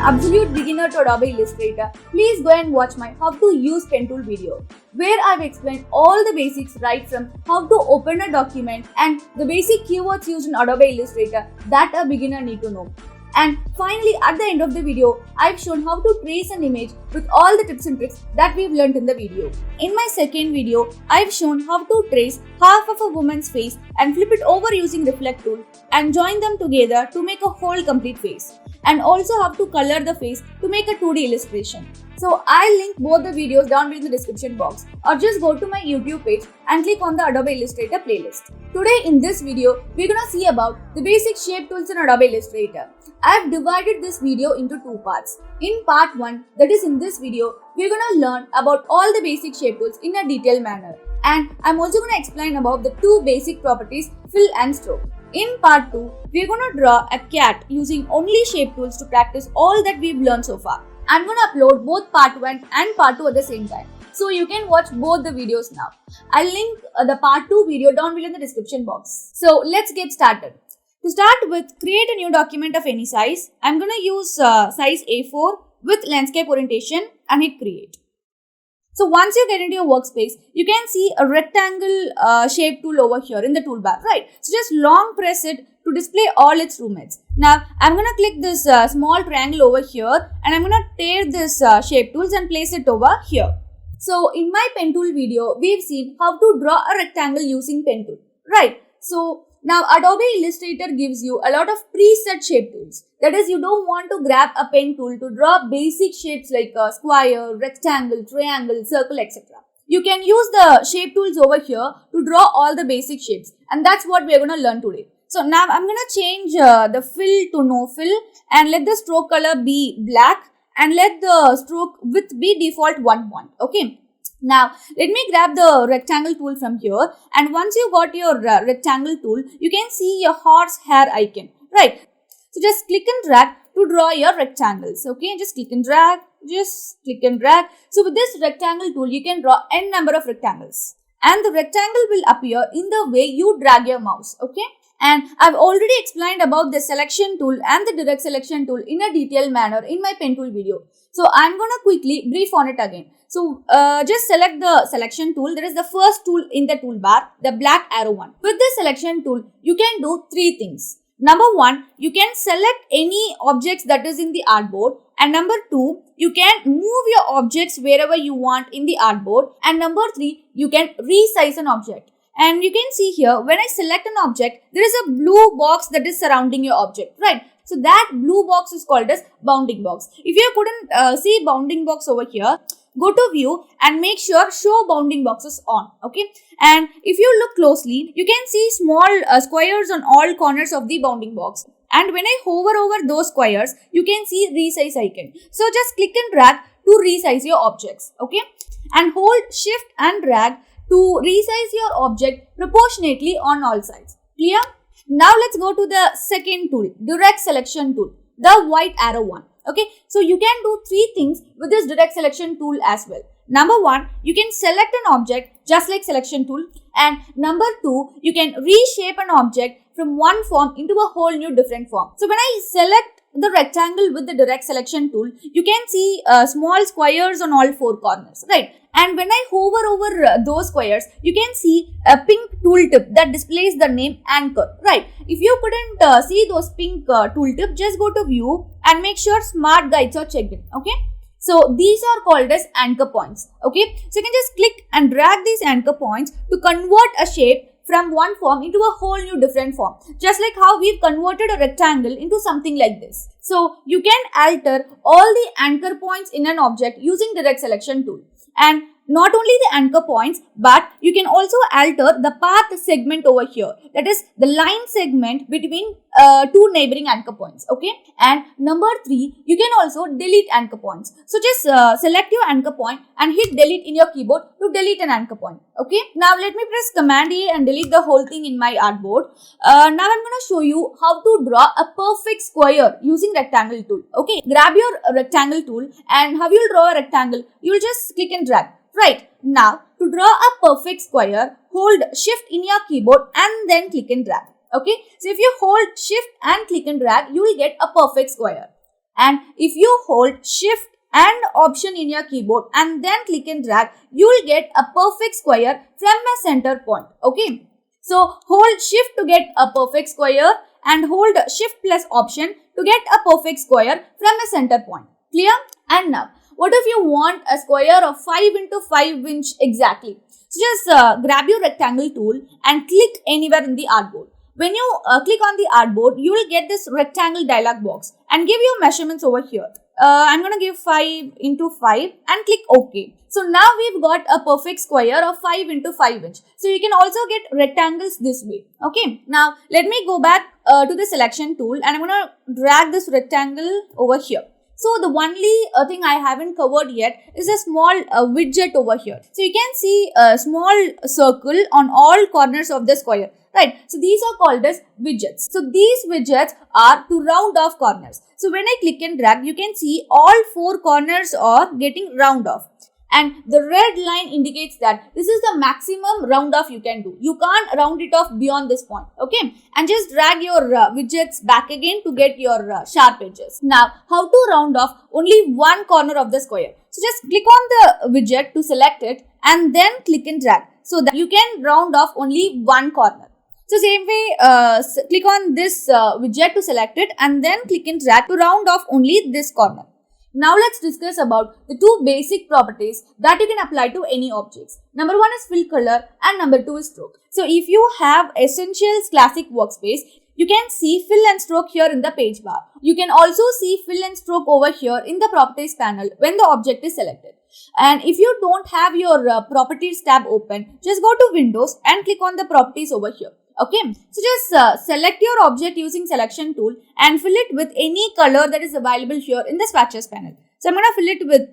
absolute beginner to Adobe Illustrator, please go and watch my how to use pen tool video, where I've explained all the basics right from how to open a document and the basic keywords used in Adobe Illustrator that a beginner need to know. And finally, at the end of the video, I've shown how to trace an image with all the tips and tricks that we've learned in the video. In my second video, I've shown how to trace half of a woman's face and flip it over using Reflect tool and join them together to make a whole complete face. And also how to color the face to make a 2D illustration. So I'll link both the videos down in the description box, or just go to my YouTube page and click on the Adobe Illustrator playlist. Today in this video, we're gonna see about the basic shape tools in Adobe Illustrator. I've divided this video into two parts. In part 1, that is in this video, we're gonna learn about all the basic shape tools in a detailed manner. And I'm also gonna explain about the two basic properties, fill and stroke. In part 2, we're gonna draw a cat using only shape tools to practice all that we've learned so far. I'm gonna upload both part 1 and part 2 at the same time, so you can watch both the videos now. I'll link the part 2 video down below in the description box. So let's get started. To start with, create a new document of any size. I'm gonna use size A4 with landscape orientation and hit create. So once you get into your workspace, you can see a rectangle shape tool over here in the toolbar, right? So just long press it to display all its roommates. Now I'm going to click this small triangle over here and I'm going to tear this shape tools and place it over here. So in my pen tool video, we've seen how to draw a rectangle using pen tool, right? So now Adobe Illustrator gives you a lot of preset shape tools. That is, you don't want to grab a pen tool to draw basic shapes like a square, rectangle, triangle, circle, etc. You can use the shape tools over here to draw all the basic shapes, and that's what we're going to learn today. So now I'm going to change the fill to no fill and let the stroke color be black and let the stroke width be default 1 point. Okay. Now let me grab the rectangle tool from here, and once you got your rectangle tool, you can see your horse hair icon, right? So just click and drag to draw your rectangles. Okay, just click and drag, So with this rectangle tool, you can draw n number of rectangles, and the rectangle will appear in the way you drag your mouse. Okay. And I've already explained about the selection tool and the direct selection tool in a detailed manner in my pen tool video. So I'm going to quickly brief on it again. So just select the selection tool. That is the first tool in the toolbar, the black arrow one. With the selection tool, you can do 3 things. Number 1, you can select any objects that is in the artboard. And number 2, you can move your objects wherever you want in the artboard. And number 3, you can resize an object. And you can see here, when I select an object, there is a blue box that is surrounding your object, right? So that blue box is called as bounding box. If you couldn't see bounding box over here, go to view and make sure show bounding boxes on, okay? And if you look closely, you can see small squares on all corners of the bounding box. And when I hover over those squares, you can see resize icon. So just click and drag to resize your objects, okay? And hold shift and drag to resize your object proportionately on all sides. Clear? Now let's go to the second tool, direct selection tool, the white arrow one. Okay, so you can do 3 things with this direct selection tool as well. Number 1, you can select an object just like selection tool, and number 2, you can reshape an object from one form into a whole new different form. So when I select the rectangle with the direct selection tool, you can see small squares on all 4 corners, right? And when I hover over those squares, you can see a pink tooltip that displays the name anchor, right? If you couldn't see those pink tooltip, just go to view and make sure smart guides are checked in, okay? So these are called as anchor points, okay? So you can just click and drag these anchor points to convert a shape from one form into a whole new different form, just like how we've converted a rectangle into something like this. So you can alter all the anchor points in an object using direct selection tool. And not only the anchor points, but you can also alter the path segment over here. That is the line segment between 2 neighboring anchor points. Okay. And number 3, you can also delete anchor points. So just select your anchor point and hit delete in your keyboard to delete an anchor point. Okay. Now let me press Command A and delete the whole thing in my artboard. Now I'm going to show you how to draw a perfect square using rectangle tool. Okay. Grab your rectangle tool, and how you'll draw a rectangle, you'll just click and drag. Right, now to draw a perfect square, hold shift in your keyboard and then click and drag. Okay, so if you hold shift and click and drag, you will get a perfect square. And if you hold Shift and Option in your keyboard and then click and drag, you will get a perfect square from a center point. Okay. So hold Shift to get a perfect square and hold Shift plus Option to get a perfect square from a center point. Clear? And now, what if you want a square of 5 into 5 inch exactly? So just grab your rectangle tool and click anywhere in the artboard. When you click on the artboard, you will get this rectangle dialog box and give your measurements over here. I'm going to give 5 into 5 and click OK. So now we've got a perfect square of 5 into 5 inch. So you can also get rectangles this way. Okay. Now let me go back to the selection tool and I'm going to drag this rectangle over here. So the only thing I haven't covered yet is a small widget over here. So you can see a small circle on all corners of the square. Right. So these are called as widgets. So these widgets are to round off corners. So when I click and drag, you can see all 4 corners are getting round off. And the red line indicates that this is the maximum round off you can do. You can't round it off beyond this point. Okay. And just drag your widgets back again to get your sharp edges. Now, how to round off only one corner of the square? So just click on the widget to select it and then click and drag so that you can round off only one corner. So same way, click on this widget to select it and then click and drag to round off only this corner. Now let's discuss about the 2 basic properties that you can apply to any objects. Number 1 is fill color and number 2 is stroke. So if you have Essentials Classic Workspace, you can see fill and stroke here in the page bar. You can also see fill and stroke over here in the properties panel when the object is selected. And if you don't have your properties tab open, just go to Windows and click on the properties over here. Okay, so just select your object using selection tool and fill it with any color that is available here in the swatches panel. So I'm going to fill it with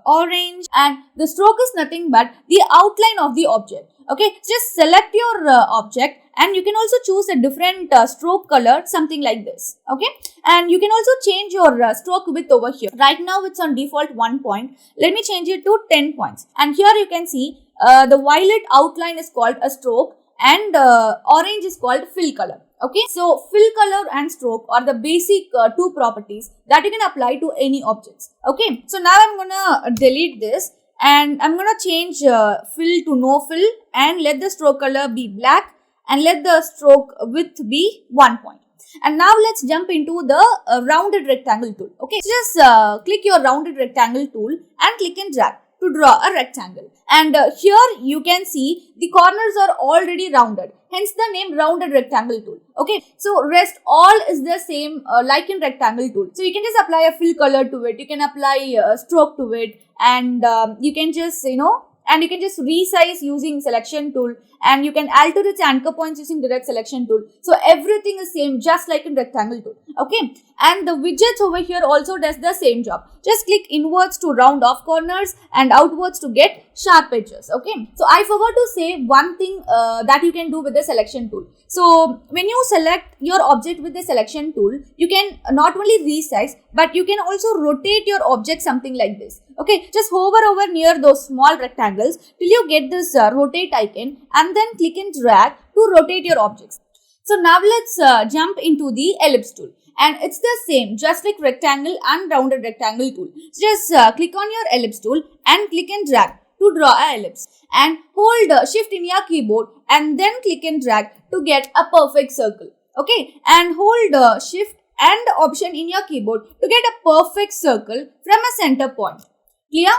orange, and the stroke is nothing but the outline of the object. Okay, just select your object and you can also choose a different stroke color, something like this. Okay, and you can also change your stroke width over here. Right now it's on default 1 point. Let me change it to 10 points. And here you can see the violet outline is called a stroke and orange is called fill color. Okay, so fill color and stroke are the basic 2 properties that you can apply to any objects. Okay, so now I'm gonna delete this and I'm gonna change fill to no fill and let the stroke color be black and let the stroke width be 1 point. And now let's jump into the rounded rectangle tool. Okay, so just click your rounded rectangle tool and click and drag to draw a rectangle. And here you can see the corners are already rounded, hence the name rounded rectangle tool. Okay, so rest all is the same like in rectangle tool. So you can just apply a fill color to it, you can apply a stroke to it, and you can just resize using selection tool, and you can alter its anchor points using direct selection tool. So everything is same just like in rectangle tool. Okay, and the widgets over here also does the same job. Just click inwards to round off corners and outwards to get sharp edges. Okay, so I forgot to say one thing that you can do with the selection tool. So when you select your object with the selection tool, you can not only resize but you can also rotate your object something like this. Okay, just hover over near those small rectangles till you get this rotate icon and then click and drag to rotate your objects. So now let's jump into the ellipse tool. And it's the same, just like rectangle and rounded rectangle tool. So just click on your ellipse tool and click and drag to draw an ellipse. And hold Shift in your keyboard and then click and drag to get a perfect circle. Okay, and hold Shift and Option in your keyboard to get a perfect circle from a center point. Clear?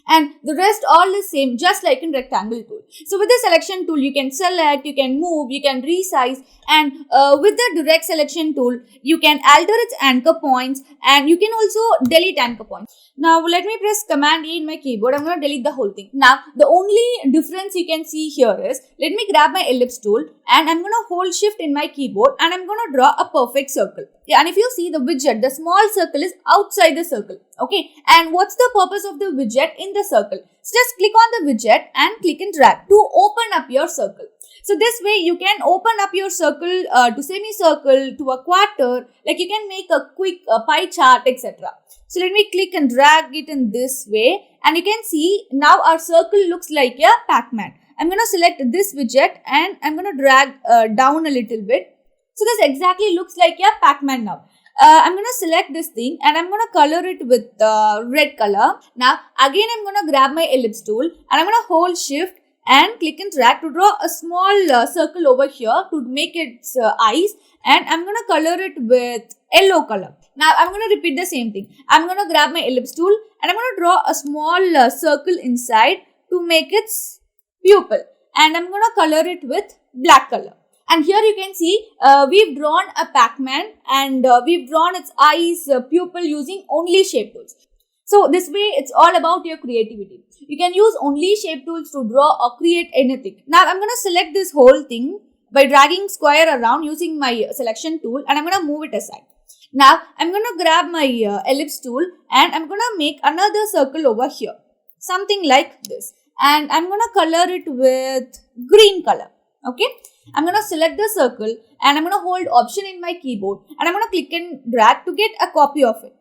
And the rest all is same just like in rectangle tool. So with the selection tool you can select, you can move, you can resize, and with the direct selection tool you can alter its anchor points and you can also delete anchor points. Now let me press Command E in my keyboard. I'm going to delete the whole thing. Now the only difference you can see here is, let me grab my ellipse tool and I'm going to hold Shift in my keyboard and I'm going to draw a perfect circle. Yeah, and if you see the widget, the small circle is outside the circle. Okay, and what's the purpose of the widget in the circle? So just click on the widget and click and drag to open up your circle. So this way you can open up your circle to semicircle, to a quarter, like you can make a quick pie chart, etc. So let me click and drag it in this way and you can see now our circle looks like a Pac-Man. I'm going to select this widget and I'm going to drag down a little bit. So this exactly looks like a Pac-Man now. I'm going to select this thing and I'm going to color it with red color. Now again I'm going to grab my ellipse tool and I'm going to hold shift and click and drag to draw a small circle over here to make its eyes, and I'm going to color it with yellow color. Now I'm going to repeat the same thing. I'm going to grab my ellipse tool and I'm going to draw a small circle inside to make its pupil, and I'm going to color it with black color. And here you can see we've drawn a Pac-Man and we've drawn its eyes pupil using only shape tools. So this way it's all about your creativity. You can use only shape tools to draw or create anything. Now I'm going to select this whole thing by dragging square around using my selection tool, and I'm going to move it aside. Now I'm going to grab my ellipse tool and I'm going to make another circle over here. Something like this. And I'm going to color it with green color. Okay. I'm going to select the circle and I'm going to hold Option in my keyboard and I'm going to click and drag to get a copy of it.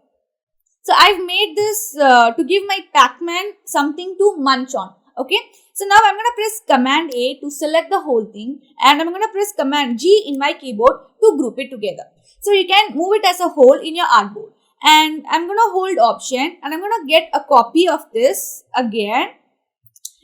So I've made this to give my Pac-Man something to munch on. Okay. So now I'm going to press Command A to select the whole thing, and I'm going to press Command G in my keyboard to group it together. So you can move it as a whole in your artboard. And I'm going to hold Option and I'm going to get a copy of this again.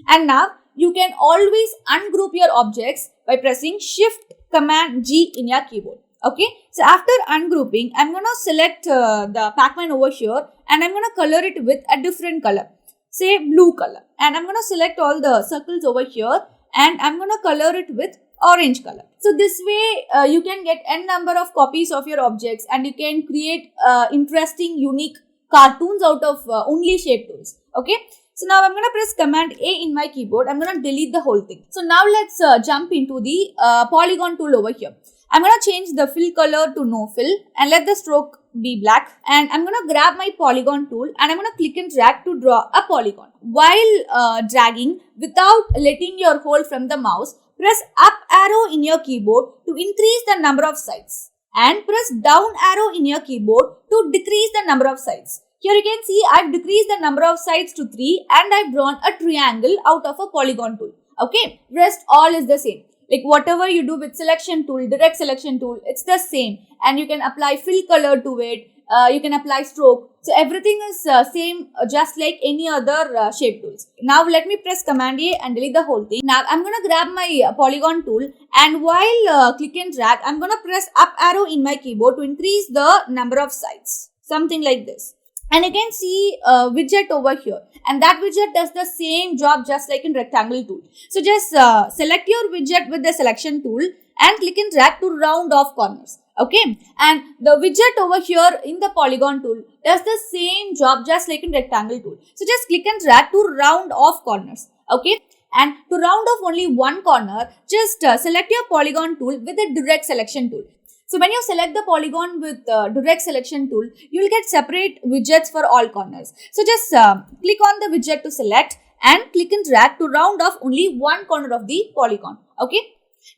And now you can always ungroup your objects by pressing Shift Command G in your keyboard. Okay. So after ungrouping, I'm going to select the Pac-Man over here and I'm going to color it with a different color. Say blue color. And I'm going to select all the circles over here and I'm going to color it with orange color. So this way you can get n number of copies of your objects and you can create interesting, unique cartoons out of only shape tools. Okay. So now I'm going to press Command A in my keyboard. I'm going to delete the whole thing. So now let's jump into the Polygon tool over here. I'm going to change the fill color to no fill and let the stroke be black. And I'm going to grab my Polygon tool and I'm going to click and drag to draw a polygon. While dragging without letting your hold from the mouse, press up arrow in your keyboard to increase the number of sides and press down arrow in your keyboard to decrease the number of sides. Here you can see I've decreased the number of sides to 3 and I've drawn a triangle out of a Polygon tool. Okay, rest all is the same. Like whatever you do with selection tool, direct selection tool, it's the same. And you can apply fill color to it. You can apply stroke. So everything is same just like any other shape tools. Now let me press Command A and delete the whole thing. Now I'm going to grab my Polygon tool and while click and drag, I'm going to press up arrow in my keyboard to increase the number of sides. Something like this. And you can see a widget over here, and that widget does the same job just like in rectangle tool. So just select your widget with the selection tool and click and drag to round off corners. Okay, and the widget over here in the Polygon tool does the same job just like in rectangle tool. So just click and drag to round off corners. Okay, and to round off only one corner, just select your Polygon tool with the direct selection tool. So when you select the polygon with direct selection tool, you will get separate widgets for all corners. So just click on the widget to select and click and drag to round off only one corner of the polygon. Okay.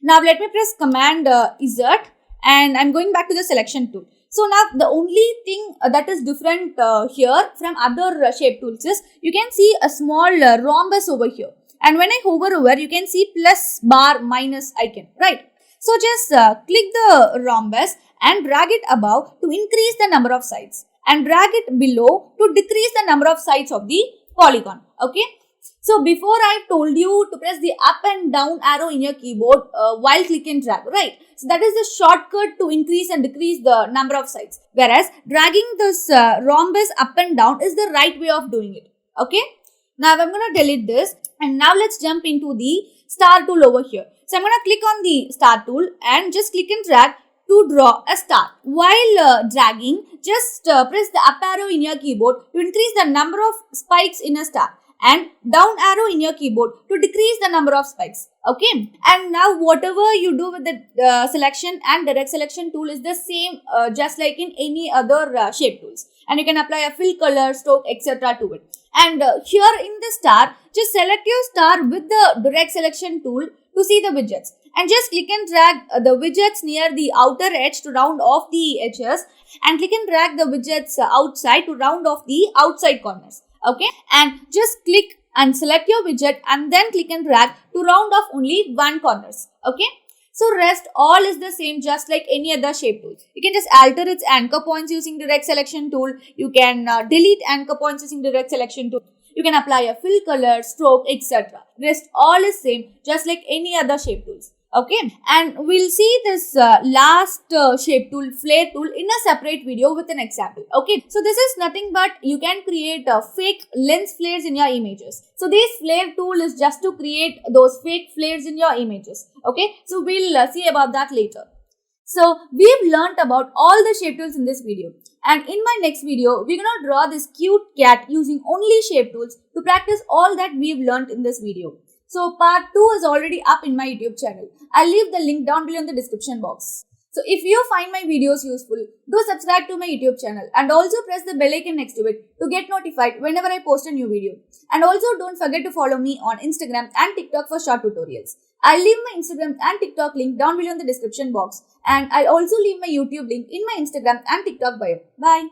Now let me press Command Z and I'm going back to the selection tool. So now the only thing that is different here from other shape tools is you can see a small rhombus over here. And when I hover over, you can see plus, bar, minus icon, right? So just click the rhombus and drag it above to increase the number of sides and drag it below to decrease the number of sides of the polygon. Okay. So before I told you to press the up and down arrow in your keyboard while click and drag, right? So that is the shortcut to increase and decrease the number of sides. Whereas dragging this rhombus up and down is the right way of doing it. Okay. Now I'm going to delete this and now let's jump into the star tool over here. So I'm going to click on the star tool and just click and drag to draw a star. While dragging, just press the up arrow in your keyboard to increase the number of spikes in a star and down arrow in your keyboard to decrease the number of spikes. Okay. And now whatever you do with the selection and direct selection tool is the same just like in any other shape tools. And you can apply a fill color, stroke, etc. to it. And here in the star, just select your star with the direct selection tool to see the widgets. And just click and drag the widgets near the outer edge to round off the edges. And click and drag the widgets outside to round off the outside corners. Okay. And just click and select your widget and then click and drag to round off only one corners. Okay. So rest all is the same, just like any other shape tool. You can just alter its anchor points using direct selection tool. You can delete anchor points using direct selection tool. You can apply a fill color, stroke, etc. Rest all is same, just like any other shape tools. Okay, and we'll see this last shape tool, flare tool, in a separate video with an example. Okay, so this is nothing but you can create fake lens flares in your images. So this flare tool is just to create those fake flares in your images. Okay, so we'll see about that later. So we've learnt about all the shape tools in this video, and in my next video we're gonna draw this cute cat using only shape tools to practice all that we've learnt in this video. So part 2 is already up in my YouTube channel. I'll leave the link down below in the description box. So if you find my videos useful, do subscribe to my YouTube channel and also press the bell icon next to it to get notified whenever I post a new video. And also don't forget to follow me on Instagram and TikTok for short tutorials. I'll leave my Instagram and TikTok link down below in the description box, and I'll also leave my YouTube link in my Instagram and TikTok bio. Bye.